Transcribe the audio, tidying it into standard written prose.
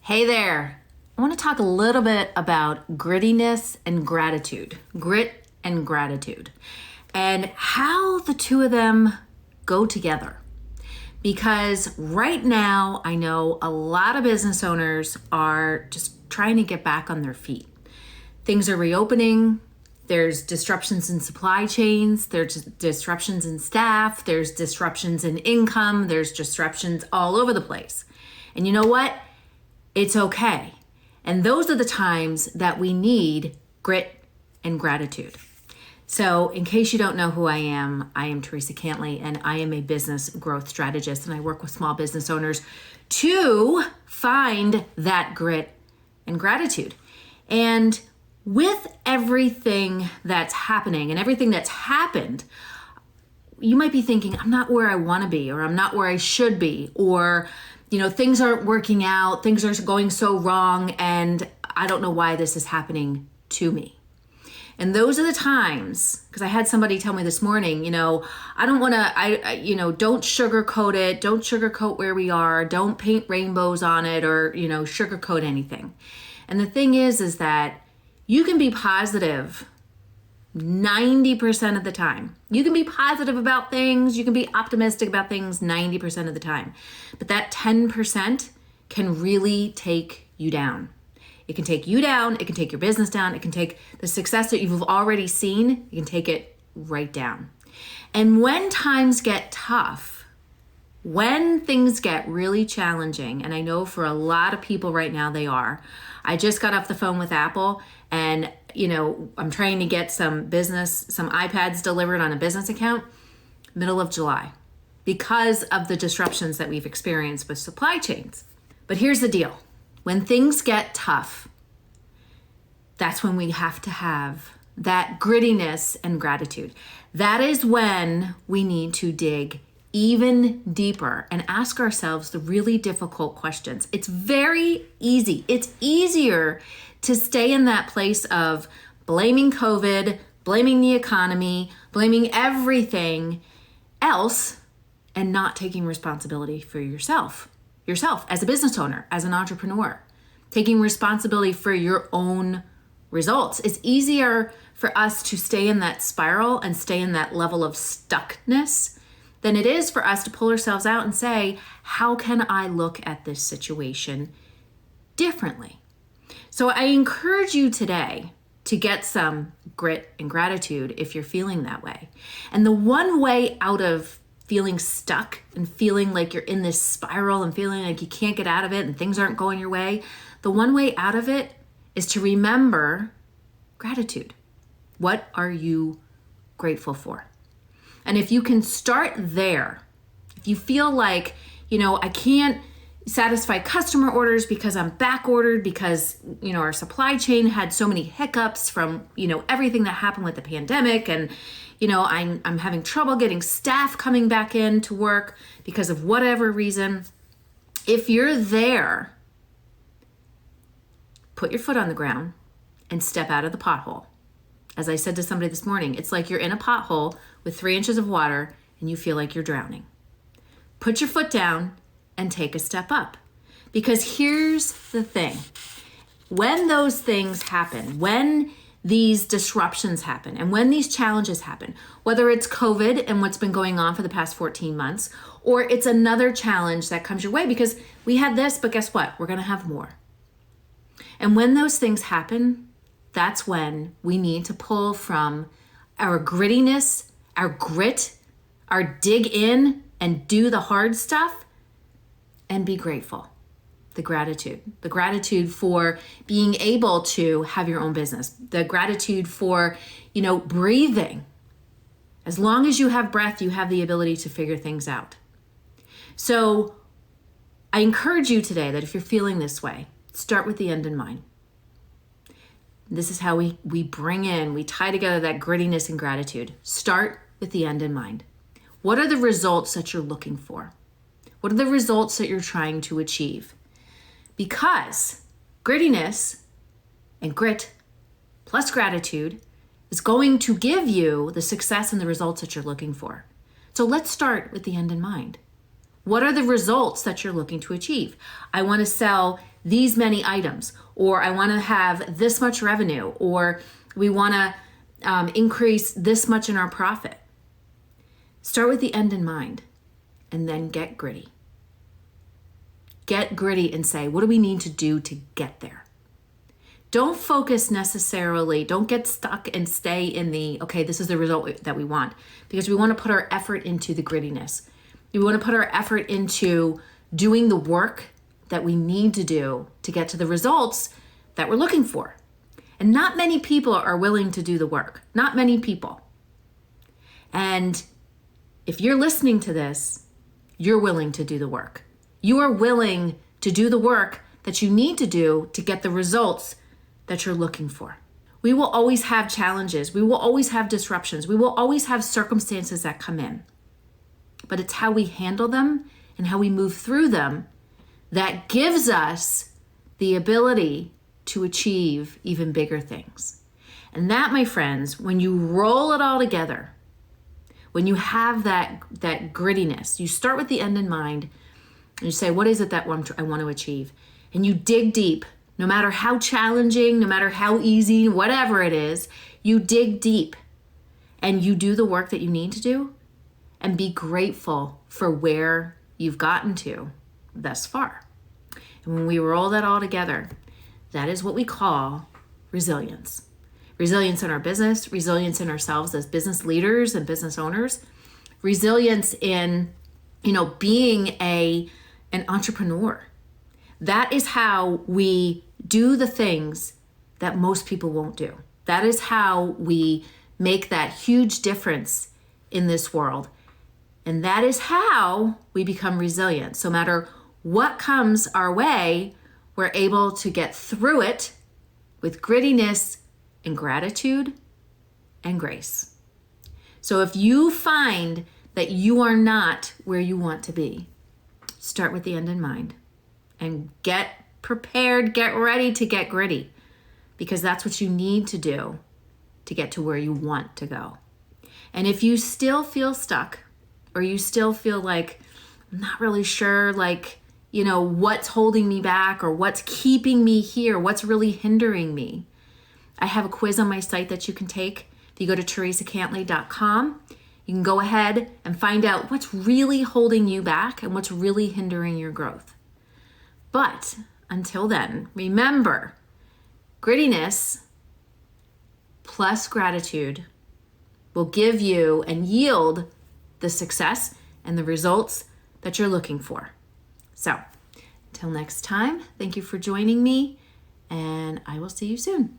Hey there. I want to talk a little bit about grittiness and gratitude, grit and gratitude, and how the two of them go together. Because right now, I know a lot of business owners are just trying to get back on their feet. Things are reopening. There's disruptions in supply chains. There's disruptions in staff. There's disruptions in income. There's disruptions all over the place. And you know what? It's okay. And those are the times that we need grit and gratitude. So in case you don't know who I am Teresa Cantley, and I am a business growth strategist, and I work with small business owners to find that grit and gratitude. And with everything that's happening and everything that's happened, you might be thinking, I'm not where I want to be, or I'm not where I should be, or things aren't working out, things are going so wrong, and I don't know why this is happening to me. And those are the times, because I had somebody tell me this morning, I don't want to, don't sugarcoat it, don't sugarcoat where we are, don't paint rainbows on it, or, sugarcoat anything. And the thing is that you can be positive 90% of the time. You can be positive about things. You can be optimistic about things 90% of the time. But that 10% can really take you down. It can take you down. It can take your business down. It can take the success that you've already seen. You can take it right down. And when times get tough, when things get really challenging, and I know for a lot of people right now they are. I just got off the phone with Apple, and I'm trying to get some iPads delivered on a business account middle of July because of the disruptions that we've experienced with supply chains. But here's the deal. When things get tough, that's when we have to have that grittiness and gratitude. That is when we need to dig even deeper and ask ourselves the really difficult questions. It's very easy. It's easier to stay in that place of blaming COVID, blaming the economy, blaming everything else, and not taking responsibility for yourself as a business owner, as an entrepreneur, taking responsibility for your own results. It's easier for us to stay in that spiral and stay in that level of stuckness than it is for us to pull ourselves out and say, how can I look at this situation differently? So I encourage you today to get some grit and gratitude if you're feeling that way. And the one way out of feeling stuck and feeling like you're in this spiral and feeling like you can't get out of it and things aren't going your way, the one way out of it is to remember gratitude. What are you grateful for? And if you can start there, if you feel like, I can't satisfy customer orders because I'm back ordered because, our supply chain had so many hiccups from, everything that happened with the pandemic. And, I'm having trouble getting staff coming back in to work because of whatever reason. If you're there, put your foot on the ground and step out of the pothole. As I said to somebody this morning, it's like you're in a pothole with 3 inches of water and you feel like you're drowning. Put your foot down and take a step up. Because here's the thing. When those things happen, when these disruptions happen, and when these challenges happen, whether it's COVID and what's been going on for the past 14 months, or it's another challenge that comes your way because we had this, but guess what? We're going to have more. And when those things happen, that's when we need to pull from our grittiness, our grit, our dig in and do the hard stuff and be grateful. The gratitude for being able to have your own business, the gratitude for, breathing. As long as you have breath, you have the ability to figure things out. So I encourage you today that if you're feeling this way, start with the end in mind. This is how we tie together that grittiness and gratitude. Start with the end in mind. What are the results that you're looking for? What are the results that you're trying to achieve? Because grittiness and grit plus gratitude is going to give you the success and the results that you're looking for. So let's start with the end in mind. What are the results that you're looking to achieve? I want to sell these many items, or I want to have this much revenue, or we want to increase this much in our profit. Start with the end in mind and then get gritty. Get gritty and say, what do we need to do to get there? Don't focus necessarily, don't get stuck and stay in the, okay, this is the result that we want, because we want to put our effort into the grittiness. We want to put our effort into doing the work that we need to do to get to the results that we're looking for. And not many people are willing to do the work. Not many people. And if you're listening to this, you're willing to do the work. You are willing to do the work that you need to do to get the results that you're looking for. We will always have challenges. We will always have disruptions. We will always have circumstances that come in. But it's how we handle them and how we move through them that gives us the ability to achieve even bigger things. And that, my friends, when you roll it all together, when you have that grittiness, you start with the end in mind and you say, what is it that I want to achieve? And you dig deep, no matter how challenging, no matter how easy, whatever it is, you dig deep and you do the work that you need to do and be grateful for where you've gotten to thus far. And when we roll that all together, that is what we call resilience. Resilience in our business, resilience in ourselves as business leaders and business owners, resilience in, being an entrepreneur. That is how we do the things that most people won't do. That is how we make that huge difference in this world. And that is how we become resilient. So no matter what comes our way, we're able to get through it with grittiness and gratitude and grace. So if you find that you are not where you want to be, start with the end in mind and get prepared, get ready to get gritty, because that's what you need to do to get to where you want to go. And if you still feel stuck, or you still feel like, I'm not really sure, what's holding me back or what's keeping me here, what's really hindering me, I have a quiz on my site that you can take. If you go to teresacantley.com, you can go ahead and find out what's really holding you back and what's really hindering your growth. But until then, remember, grittiness plus gratitude will give you and yield the success and the results that you're looking for. So, until next time, thank you for joining me, and I will see you soon.